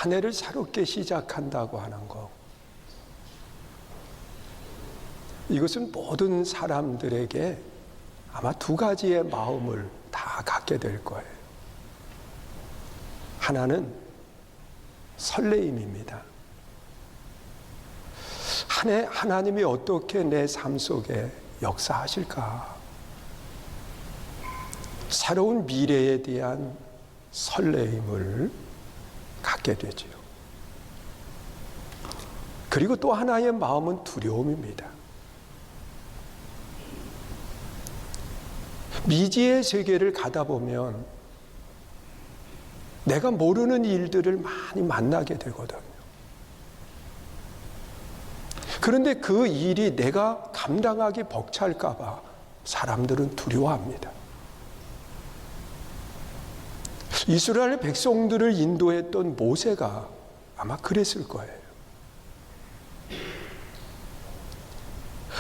한 해를 새롭게 시작한다고 하는 것, 이것은 모든 사람들에게 아마 두 가지의 마음을 다 갖게 될 거예요. 하나는 설레임입니다. 한 해 하나님이 어떻게 내 삶 속에 역사하실까? 새로운 미래에 대한 설레임을 갖게 되지요. 그리고 또 하나의 마음은 두려움입니다. 미지의 세계를 가다 보면 내가 모르는 일들을 많이 만나게 되거든요. 그런데 그 일이 내가 감당하기 벅찰까 봐 사람들은 두려워합니다. 이스라엘 백성들을 인도했던 모세가 아마 그랬을 거예요.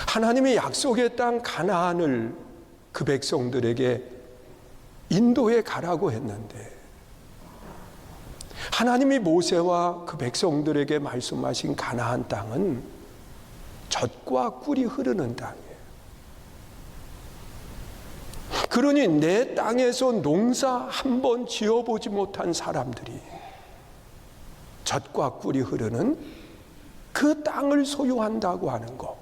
하나님의 약속의 땅 가나안을 그 백성들에게 인도해 가라고 했는데 하나님이 모세와 그 백성들에게 말씀하신 가나안 땅은 젖과 꿀이 흐르는 땅이에요. 그러니 내 땅에서 농사 한 번 지어보지 못한 사람들이 젖과 꿀이 흐르는 그 땅을 소유한다고 하는 것,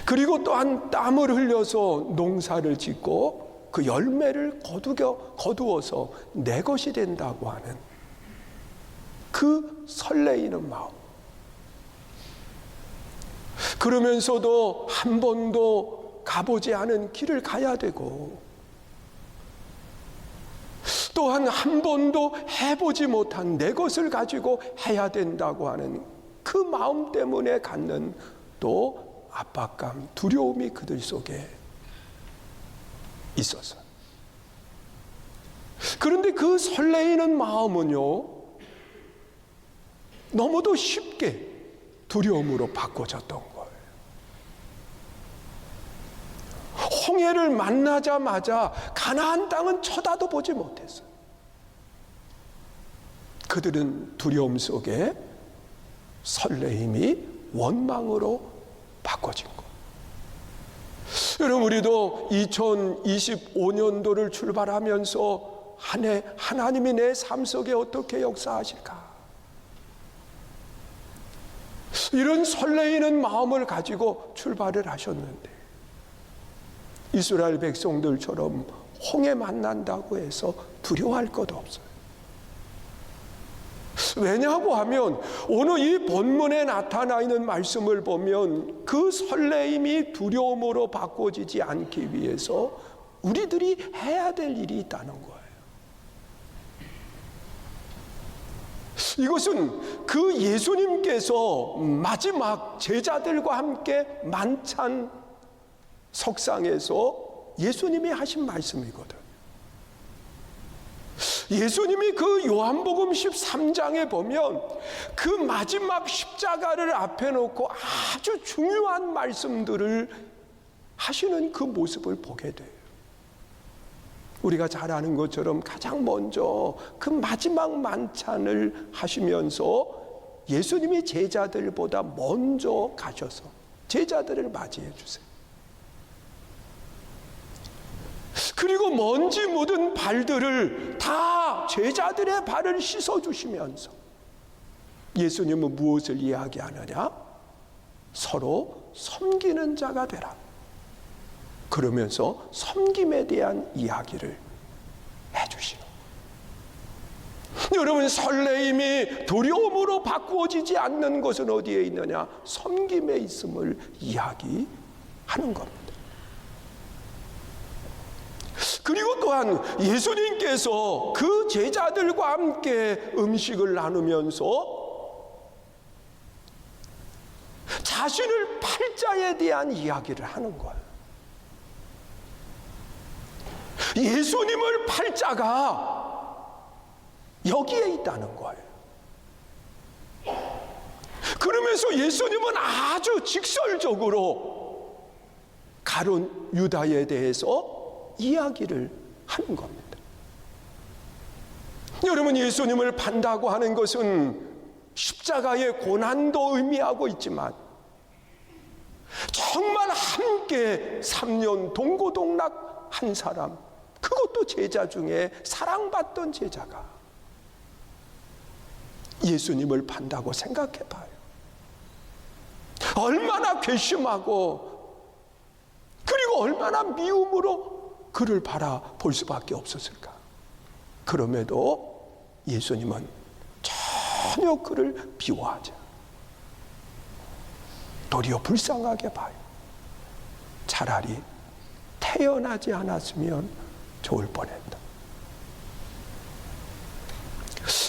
그리고 또한 땀을 흘려서 농사를 짓고 그 열매를 거두어서 내 것이 된다고 하는 그 설레이는 마음, 그러면서도 한 번도 가보지 않은 길을 가야 되고 또한 한 번도 해보지 못한 내 것을 가지고 해야 된다고 하는 그 마음 때문에 갖는 또 압박감, 두려움이 그들 속에 있었어요. 그런데 그 설레이는 마음은요, 너무도 쉽게 두려움으로 바꿔졌던 거예요. 홍해를 만나자마자 가나안 땅은 쳐다도 보지 못했어요. 그들은 두려움 속에 설레임이 원망으로 바꿔진 것. 여러분, 우리도 2025년도를 출발하면서 한 해 하나님이 내 삶 속에 어떻게 역사하실까? 이런 설레이는 마음을 가지고 출발을 하셨는데 이스라엘 백성들처럼 홍해 만난다고 해서 두려워할 것 없어요. 왜냐고 하면 오늘 이 본문에 나타나 있는 말씀을 보면 그 설레임이 두려움으로 바꿔지지 않기 위해서 우리들이 해야 될 일이 있다는 거예요. 이것은 그 예수님께서 마지막 제자들과 함께 만찬 석상에서 예수님이 하신 말씀이거든. 예수님이 그 요한복음 13장에 보면 그 마지막 십자가를 앞에 놓고 아주 중요한 말씀들을 하시는 그 모습을 보게 돼요. 우리가 잘 아는 것처럼 가장 먼저 그 마지막 만찬을 하시면서 예수님이 제자들보다 먼저 가셔서 제자들을 맞이해 주세요. 그리고 먼지 묻은 발들을 다 제자들의 발을 씻어주시면서 예수님은 무엇을 이야기하느냐? 서로 섬기는 자가 되라. 그러면서 섬김에 대한 이야기를 해주시는 거예요. 여러분, 설레임이 두려움으로 바꾸어지지 않는 것은 어디에 있느냐? 섬김에 있음을 이야기하는 겁니다. 그리고 또한 예수님께서 그 제자들과 함께 음식을 나누면서 자신을 팔자에 대한 이야기를 하는 거예요. 예수님을 팔자가 여기에 있다는 거예요. 그러면서 예수님은 아주 직설적으로 가룟 유다에 대해서 이야기를 하는 겁니다. 여러분, 예수님을 판다고 하는 것은 십자가의 고난도 의미하고 있지만 정말 함께 3년 동고동락 한 사람, 그것도 제자 중에 사랑받던 제자가 예수님을 판다고 생각해 봐요. 얼마나 괘씸하고 그리고 얼마나 미움으로 그를 바라볼 수밖에 없었을까. 그럼에도 예수님은 전혀 그를 비워하지, 도리어 불쌍하게 봐요. 차라리 태어나지 않았으면 좋을 뻔했다.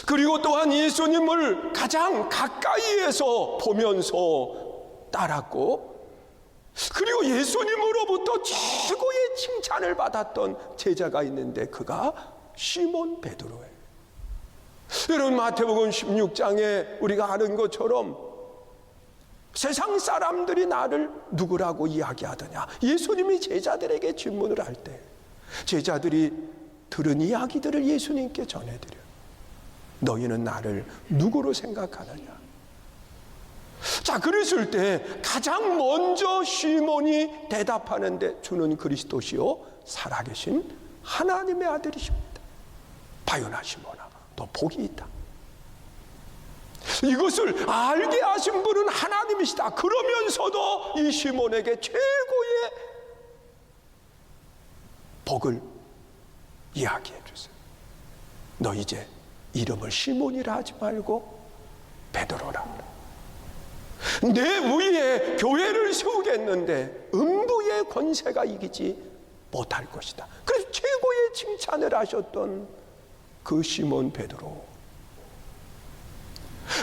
그리고 또한 예수님을 가장 가까이에서 보면서 따랐고, 그리고 예수님으로부터 최고의 칭찬을 받았던 제자가 있는데 그가 시몬 베드로예요. 여러분, 마태복음 16장에 우리가 아는 것처럼 세상 사람들이 나를 누구라고 이야기하더냐, 예수님이 제자들에게 질문을 할 때 제자들이 들은 이야기들을 예수님께 전해드려요. 너희는 나를 누구로 생각하느냐? 자, 그랬을 때 가장 먼저 시몬이 대답하는데, 주는 그리스도시요 살아계신 하나님의 아들이십니다. 바요나 시몬아, 너 복이 있다. 이것을 알게 하신 분은 하나님이시다. 그러면서도 이 시몬에게 최고의 복을 이야기해 주세요. 너 이제 이름을 시몬이라 하지 말고 베드로라 하라. 내 위에 교회를 세우겠는데 음부의 권세가 이기지 못할 것이다. 그래서 최고의 칭찬을 하셨던 그 시몬 베드로,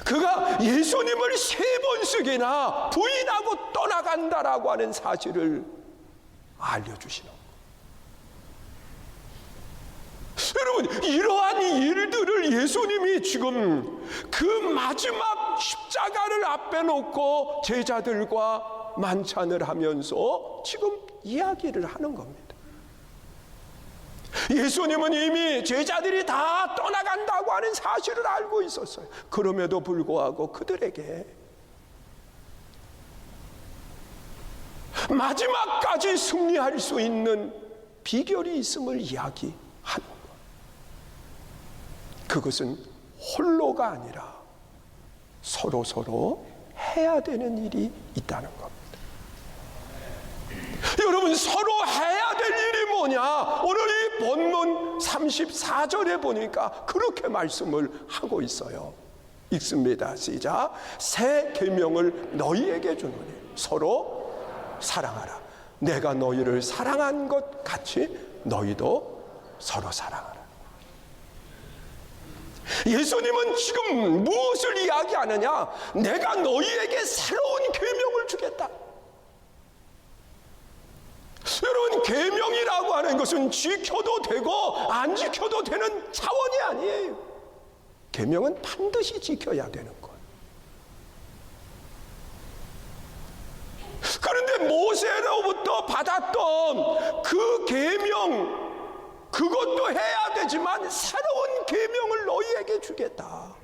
그가 예수님을 3번씩이나 부인하고 떠나간다라고 하는 사실을 알려주시는 거예요. 여러분, 이러한 일들을 예수님이 지금 그 마지막 십자가를 앞에 놓고 제자들과 만찬을 하면서 지금 이야기를 하는 겁니다. 예수님은 이미 제자들이 다 떠나간다고 하는 사실을 알고 있었어요. 그럼에도 불구하고 그들에게 마지막까지 승리할 수 있는 비결이 있음을 이야기하는 것. 그것은 홀로가 아니라 서로 해야 되는 일이 있다는 겁니다. 여러분, 서로 해야 될 일이 뭐냐? 오늘 이 본문 34절에 보니까 그렇게 말씀을 하고 있어요. 읽습니다. 시작. 새 계명을 너희에게 주노니 서로 사랑하라. 내가 너희를 사랑한 것 같이 너희도 서로 사랑하라. 예수님은 지금 무엇을 이야기하느냐? 내가 너희에게 새로운 계명을 주겠다. 여러분, 계명이라고 하는 것은 지켜도 되고 안 지켜도 되는 차원이 아니에요. 계명은 반드시 지켜야 되는 것. 그런데 모세로부터 받았던 그 계명, 그것도 해야 되지만 새로운 계명을 너희에게 주겠다.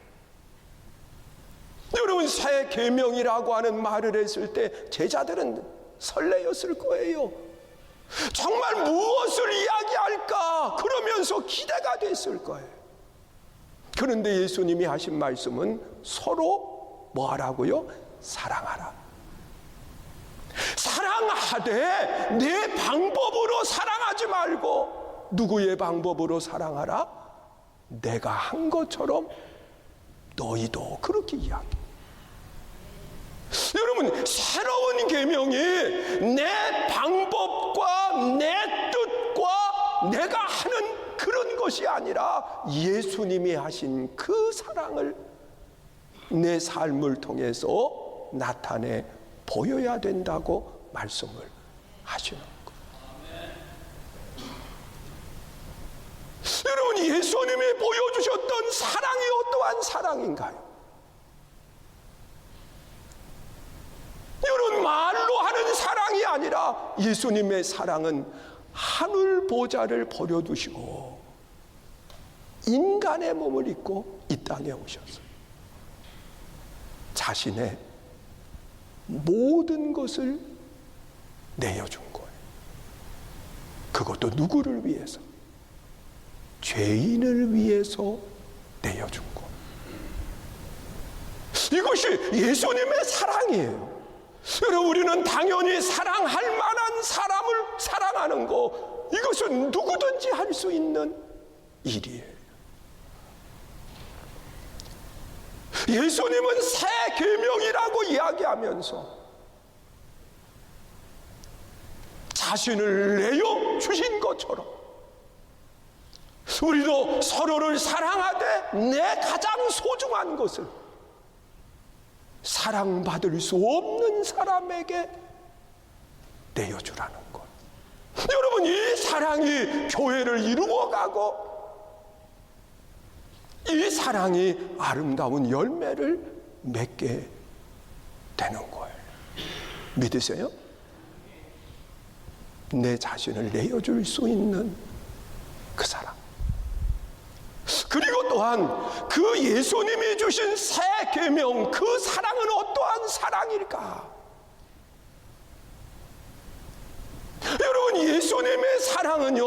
여러분, 새 계명이라고 하는 말을 했을 때 제자들은 설레었을 거예요. 정말 무엇을 이야기할까 그러면서 기대가 됐을 거예요. 그런데 예수님이 하신 말씀은 서로 뭐 하라고요? 사랑하라. 사랑하되 내 방법으로 사랑하지 말고 누구의 방법으로 사랑하라? 내가 한 것처럼 너희도 그렇게 이야기해. 여러분, 새로운 계명이 내 방법과 내 뜻과 내가 하는 그런 것이 아니라 예수님이 하신 그 사랑을 내 삶을 통해서 나타내 보여야 된다고 말씀을 하시는 거예요. 여러분, 예수님이 보여주셨던 사랑이 어떠한 사랑인가요? 여러분, 말로 하는 사랑이 아니라 예수님의 사랑은 하늘 보좌를 버려두시고 인간의 몸을 입고 이 땅에 오셔서 자신의 모든 것을 내어준 거예요. 그것도 누구를 위해서? 죄인을 위해서 내어준 거. 이것이 예수님의 사랑이에요. 여러분, 우리는 당연히 사랑할 만한 사람을 사랑하는 거, 이것은 누구든지 할 수 있는 일이에요. 예수님은 새 계명이라고 이야기하면서 자신을 내어 주신 것처럼 우리도 서로를 사랑하되 내 가장 소중한 것을 사랑받을 수 없는 사람에게 내어주라는 것. 여러분, 이 사랑이 교회를 이루어가고 이 사랑이 아름다운 열매를 맺게 되는 거예요. 믿으세요? 내 자신을 내어줄 수 있는 그 사랑. 그리고 또한 그 예수님이 주신 새 계명, 그 사랑은 어떠한 사랑일까? 여러분, 예수님의 사랑은요,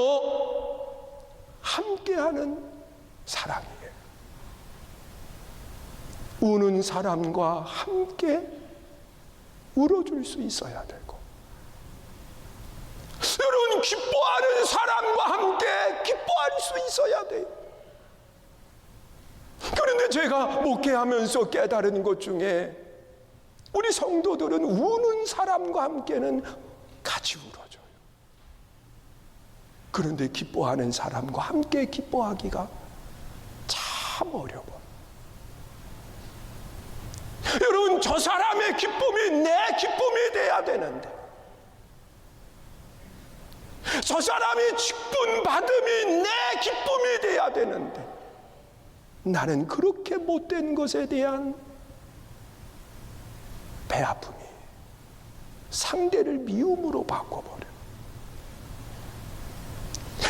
함께하는 사랑이에요. 우는 사람과 함께 울어줄 수 있어야 되고, 여러분, 기뻐하는 사람과 함께 기뻐할 수 있어야 돼요. 그런데 제가 목회하면서 깨달은 것 중에 우리 성도들은 우는 사람과 함께는 같이 울어줘요. 그런데 기뻐하는 사람과 함께 기뻐하기가 참 어려워요. 여러분, 저 사람의 기쁨이 내 기쁨이 돼야 되는데, 저 사람이 직분 받음이 내 기쁨이 돼야 되는데, 나는 그렇게 못된 것에 대한 배아픔이 상대를 미움으로 바꿔버려요.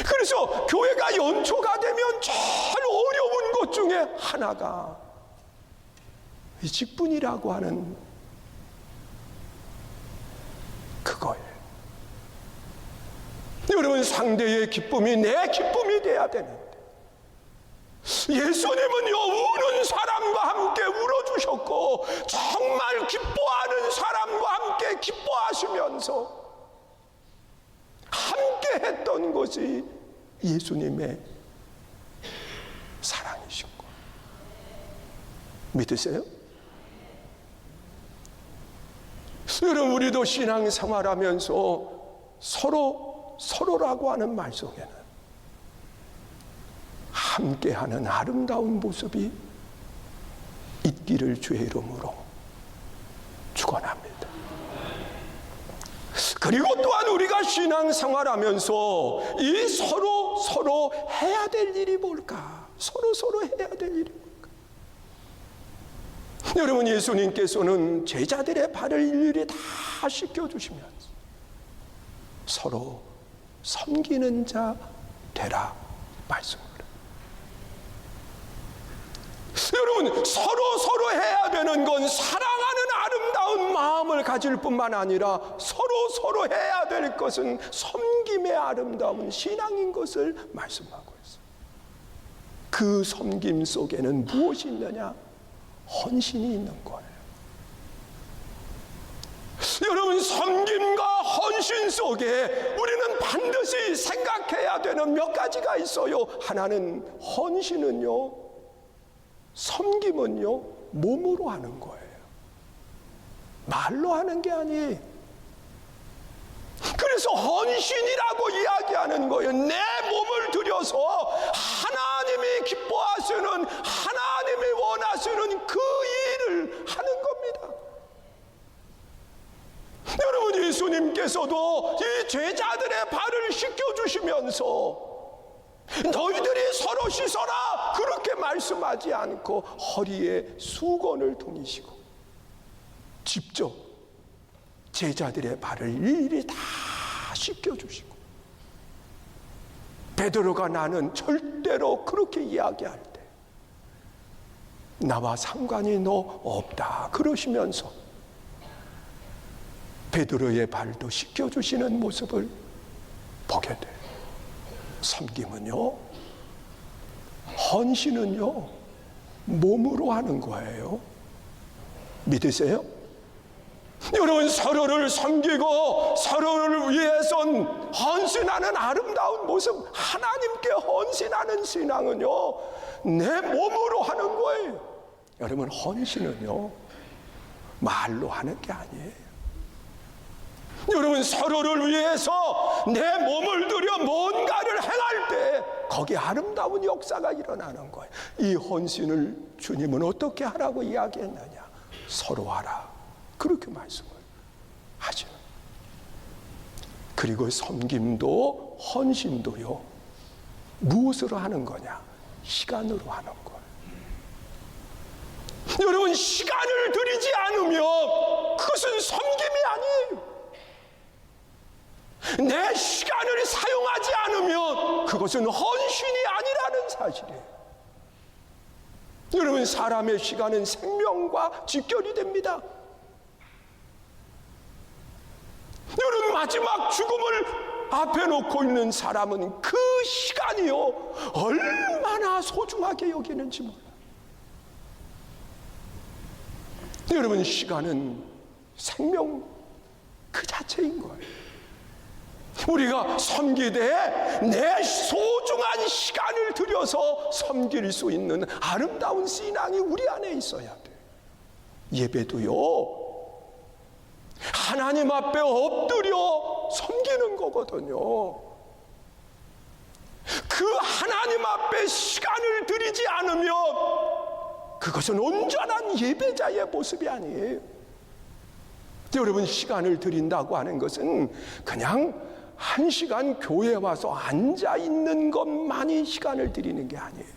그래서 교회가 연초가 되면 제일 어려운 것 중에 하나가 이 직분이라고 하는 그거예요. 여러분, 상대의 기쁨이 내 기쁨이 돼야 되는데, 예수님은요, 우는 사람과 함께 울어주셨고 정말 기뻐하는 사람과 함께 기뻐하시면서 함께 했던 것이 예수님의 사랑이신 거 믿으세요? 여러분, 우리도 신앙생활하면서 서로라고 하는 말 속에는 함께하는 아름다운 모습이 있기를 주의 이름으로 축원합니다. 그리고 또한 우리가 신앙생활하면서 이 서로 해야 될 일이 뭘까? 서로 해야 될 일이 뭘까? 여러분, 예수님께서는 제자들의 발을 일일이 다 씻겨주시면서 서로 섬기는 자 되라 말씀을. 여러분, 서로 해야 되는 건 사랑하는 아름다운 마음을 가질 뿐만 아니라 서로 해야 될 것은 섬김의 아름다운 신앙인 것을 말씀하고 있어요. 그 섬김 속에는 무엇이 있느냐? 헌신이 있는 거예요. 여러분, 섬김과 헌신 속에 우리는 반드시 생각해야 되는 몇 가지가 있어요. 하나는 헌신은요, 섬김은요, 몸으로 하는 거예요. 말로 하는 게 아니에요. 그래서 헌신이라고 이야기하는 거예요. 내 몸을 들여서 하나님이 기뻐하시는, 하나님이 원하시는 그 일을 하는 겁니다. 여러분, 예수님께서도 이 제자들의 발을 씻겨주시면서 너희들이 서로 씻어라 그렇게 말씀하지 않고 허리에 수건을 동이시고 직접 제자들의 발을 일일이 다 씻겨주시고 베드로가 나는 절대로 그렇게 이야기할 때 나와 상관이 너 없다 그러시면서 베드로의 발도 씻겨주시는 모습을 보게 돼. 섬김은요, 헌신은요, 몸으로 하는 거예요. 믿으세요? 여러분, 서로를 섬기고 서로를 위해선 헌신하는 아름다운 모습, 하나님께 헌신하는 신앙은요, 내 몸으로 하는 거예요. 여러분, 헌신은요, 말로 하는 게 아니에요. 여러분, 서로를 위해서 내 몸을 들여 뭔가를 행할 때 거기에 아름다운 역사가 일어나는 거예요. 이 헌신을 주님은 어떻게 하라고 이야기했느냐? 서로 하라, 그렇게 말씀을 하죠. 그리고 섬김도 헌신도요, 무엇으로 하는 거냐? 시간으로 하는 거예요. 여러분, 시간을 들이지 않으면 그것은 섬김이 아니에요. 내 시간을 사용하지 않으면 그것은 헌신이 아니라는 사실이에요. 여러분, 사람의 시간은 생명과 직결이 됩니다. 여러분, 마지막 죽음을 앞에 놓고 있는 사람은 그 시간이요, 얼마나 소중하게 여기는지 몰라요. 여러분, 시간은 생명 그 자체인 거예요. 우리가 섬기되 내 소중한 시간을 들여서 섬길 수 있는 아름다운 신앙이 우리 안에 있어야 돼. 예배도요, 하나님 앞에 엎드려 섬기는 거거든요. 그 하나님 앞에 시간을 들이지 않으면 그것은 온전한 예배자의 모습이 아니에요. 여러분, 시간을 들인다고 하는 것은 그냥 1시간 교회에 와서 앉아 있는 것만이 시간을 들이는 게 아니에요.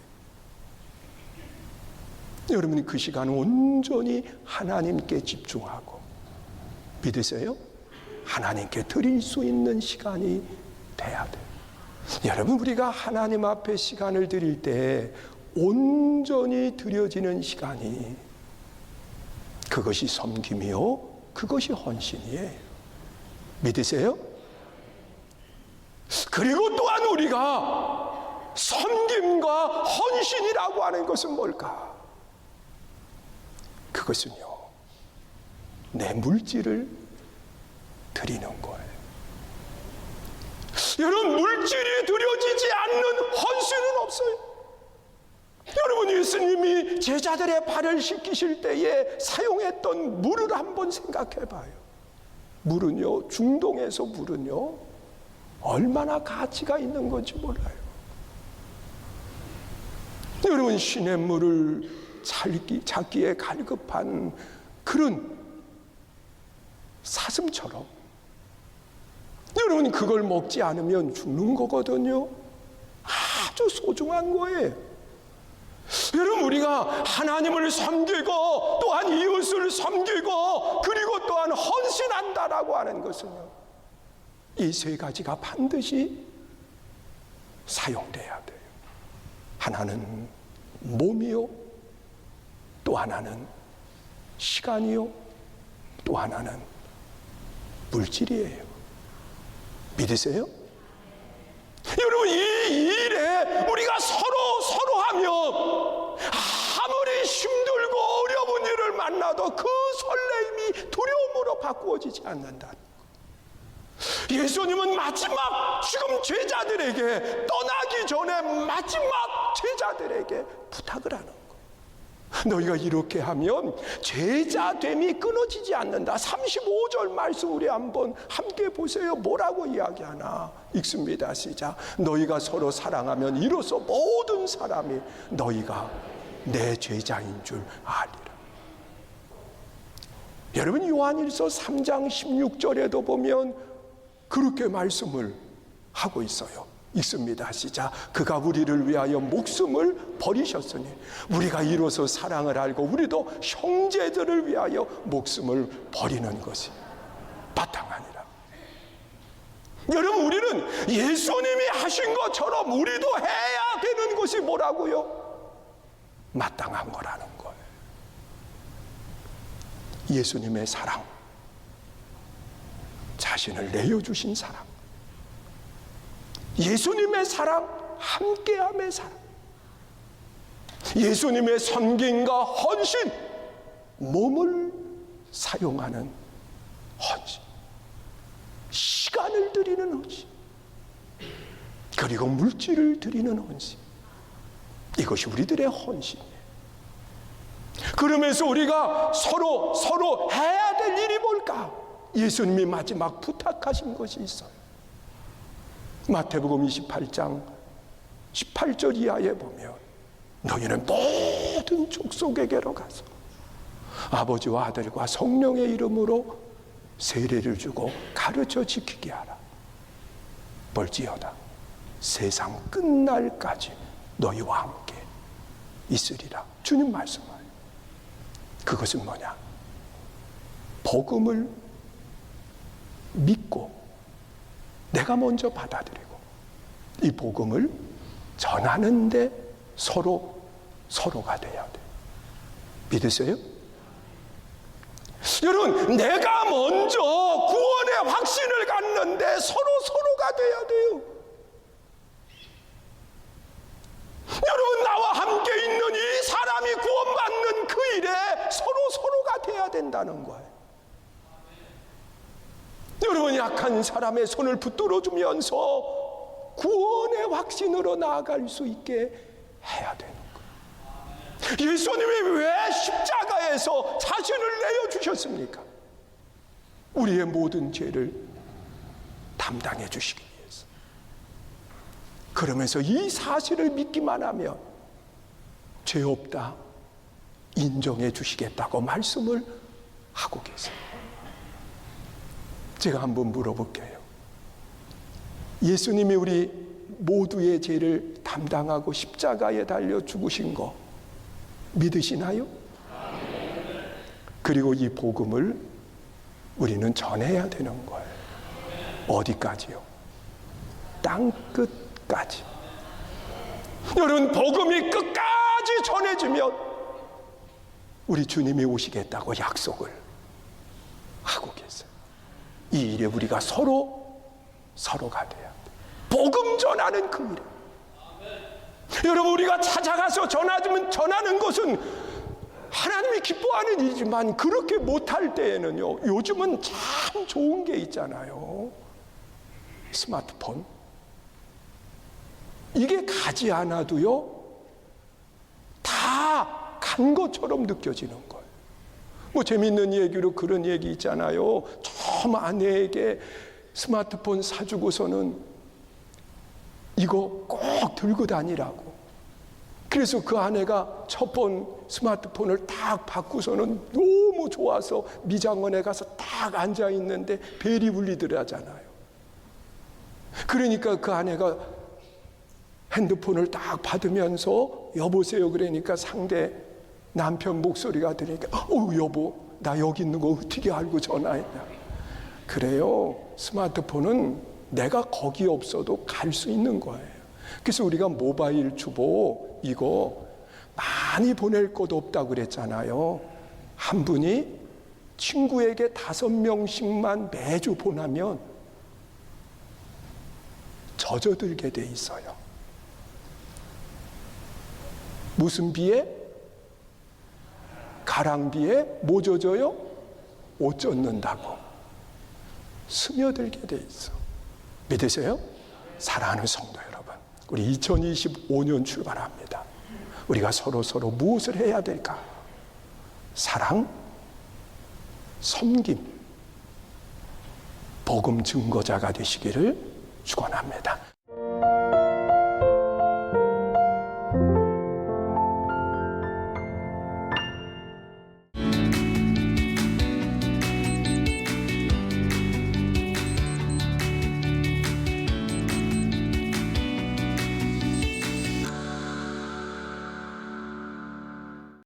여러분이 그 시간을 온전히 하나님께 집중하고, 믿으세요? 하나님께 드릴 수 있는 시간이 돼야 돼요. 여러분, 우리가 하나님 앞에 시간을 드릴 때 온전히 드려지는 시간이, 그것이 섬김이요, 그것이 헌신이에요. 믿으세요? 그리고 또한 우리가 섬김과 헌신이라고 하는 것은 뭘까? 그것은요, 내 물질을 드리는 거예요. 여러분, 물질이 드려지지 않는 헌신은 없어요. 여러분, 예수님이 제자들의 발을 씻기실 때에 사용했던 물을 한번 생각해 봐요. 물은요, 중동에서 물은요, 얼마나 가치가 있는 건지 몰라요. 여러분, 시냇물을 찾기에 갈급한 그런 사슴처럼 여러분, 그걸 먹지 않으면 죽는 거거든요. 아주 소중한 거예요. 여러분, 우리가 하나님을 섬기고 또한 이웃을 섬기고 그리고 또한 헌신한다라고 하는 것은요, 이 세 가지가 반드시 사용돼야 돼요. 하나는 몸이요, 또 하나는 시간이요, 또 하나는 물질이에요. 믿으세요? 여러분, 이 일에 우리가 서로 하면 아무리 힘들고 어려운 일을 만나도 그 설레임이 두려움으로 바꾸어지지 않는다. 예수님은 마지막 지금 제자들에게, 떠나기 전에 마지막 제자들에게 부탁을 하는 거예요. 너희가 이렇게 하면 제자됨이 끊어지지 않는다. 35절 말씀 우리 한번 함께 보세요. 뭐라고 이야기하나? 읽습니다. 시작. 너희가 서로 사랑하면 이로써 모든 사람이 너희가 내 제자인 줄 아리라. 여러분, 요한일서 3장 16절에도 보면 그렇게 말씀을 하고 있어요. 읽습니다. 시작. 그가 우리를 위하여 목숨을 버리셨으니 우리가 이로써 사랑을 알고 우리도 형제들을 위하여 목숨을 버리는 것이 바탕하니라. 여러분, 우리는 그러면 예수님이 하신 것처럼 우리도 해야 되는 것이 뭐라고요? 마땅한 거라는 거예요. 예수님의 사랑, 자신을 내어주신 사랑, 예수님의 사랑, 함께함의 사랑, 예수님의 섬김과 헌신, 몸을 사용하는 헌신, 시간을 드리는 헌신, 그리고 물질을 드리는 헌신, 이것이 우리들의 헌신이에요. 그러면서 우리가 서로 해야 될 일이 뭘까? 예수님이 마지막 부탁하신 것이 있어요. 마태복음 28장 18절 이하에 보면 너희는 모든 족속에게로 가서 아버지와 아들과 성령의 이름으로 세례를 주고 가르쳐 지키게 하라. 볼지어다 세상 끝날까지 너희와 함께 있으리라. 주님 말씀하요. 그것은 뭐냐? 복음을 믿고 내가 먼저 받아들이고 이 복음을 전하는데 서로가 돼야 돼. 믿으세요? 여러분, 내가 먼저 구원의 확신을 갖는데 서로가 돼야 돼요. 여러분, 나와 함께 있는 이 사람이 구원받는 그 일에 서로가 돼야 된다는 거예요. 여러분, 약한 사람의 손을 붙들어 주면서 구원의 확신으로 나아갈 수 있게 해야 되는 거예요. 예수님이 왜 십자가에서 자신을 내어주셨습니까? 우리의 모든 죄를 담당해 주시기 위해서. 그러면서 이 사실을 믿기만 하면 죄 없다 인정해 주시겠다고 말씀을 하고 계세요. 제가 한번 물어볼게요. 예수님이 우리 모두의 죄를 담당하고 십자가에 달려 죽으신 거 믿으시나요? 그리고 이 복음을 우리는 전해야 되는 거예요. 어디까지요? 땅 끝까지. 여러분, 복음이 끝까지 전해지면 우리 주님이 오시겠다고 약속을 하고 계세요. 이 일에 우리가 서로가 돼야 돼. 복음 전하는 그 일에. 여러분, 우리가 찾아가서 전하는 것은 하나님이 기뻐하는 일이지만 그렇게 못할 때에는요, 요즘은 참 좋은 게 있잖아요. 스마트폰. 이게 가지 않아도요, 다 간 것처럼 느껴지는 거예요. 뭐 재밌는 얘기로 그런 얘기 있잖아요. 처음 아내에게 스마트폰 사주고서는 이거 꼭 들고 다니라고. 그래서 그 아내가 첫 번 스마트폰을 딱 받고서는 너무 좋아서 미장원에 가서 딱 앉아 있는데 벨이 울리더라잖아요. 그러니까 그 아내가 핸드폰을 딱 받으면서 여보세요 그러니까 상대 남편 목소리가 들으니까 여보 나 여기 있는 거 어떻게 알고 전화했냐. 그래요. 스마트폰은 내가 거기 없어도 갈 수 있는 거예요. 그래서 우리가 모바일 주보 이거 많이 보낼 것도 없다고 그랬잖아요. 한 분이 친구에게 5명씩만 매주 보내면 젖어들게 돼 있어요. 무슨 비에? 가랑비에 뭐 젖어요? 옷 젖는다고. 스며들게 돼 있어. 믿으세요? 사랑하는 성도 여러분, 우리 2025년 출발합니다. 우리가 서로 무엇을 해야 될까? 사랑, 섬김, 복음 증거자가 되시기를 축원합니다.